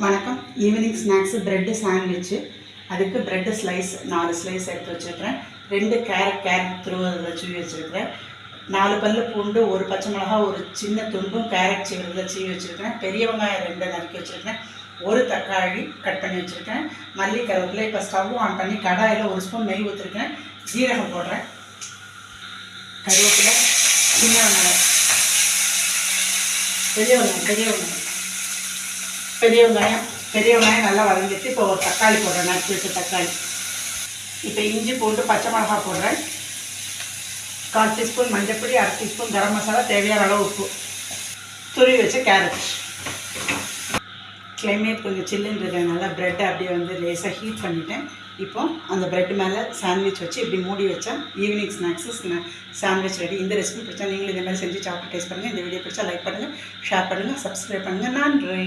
வணக்கம். Evening snacks bread sandwich. அதுக்கு bread slice 4 slice எடுத்து வச்சுருக்கிறேன். 2 கேரட் துருவதை சீவி வச்சுருக்கிறேன். 4 பல்லு பூண்டு, 1 பச்சை மிளகா, ஒரு சின்ன துண்டும் கேரட் சீவிரத்தில் சீவி வச்சுருக்கிறேன். பெரிய வெங்காயம் 2 நறுக்கி வச்சுருக்கிறேன். 1 தக்காளி கட் பண்ணி வச்சுருக்கேன். மல்லி, கருவேப்பிலை. இப்போ ஸ்டவ் ஆன் பண்ணி கடாயில் 1 ஸ்பூன் நெய் ஊற்றிருக்கேன். ஜீரகம் போடுறேன். கருவேப்பிலை, சின்ன வெங்காயம், பெரிய வெங்காயம் நல்லா வதங்கிட்டு இப்போ ஒரு தக்காளி போடுறேன். நறுக்கி வச்ச தக்காளி. இப்போ இஞ்சி பூண்டு பச்சை மிளகா போடுறேன். 1/4 டீஸ்பூன் மஞ்சள்பொடி, 1/2 டீஸ்பூன் கரம் மசாலா, தேவையான அளவு உப்பு, துருவி வச்ச கேரட். கிளைமேட் கொஞ்சம் சில்லுன்றதுனால ப்ரெட்டை அப்படியே லேசாக ஹீட் பண்ணிவிட்டேன். இப்போ அந்த ப்ரெட் மேலே சாண்ட்விச் வச்சு இப்படி மூடி வச்சா ஈவினிங் ஸ்நாக்ஸு சாண்ட்விச் ரெடி. இந்த ரெசிபி பிடிச்சா நீங்களும் இதே மாதிரி செஞ்சு சாப்பிட்டு டேஸ்ட் பண்ணுங்கள். இந்த வீடியோ பிடிச்சா லைக் பண்ணுங்கள், ஷேர் பண்ணுங்கள், சப்ஸ்கிரைப் பண்ணுங்கள். நன்றி.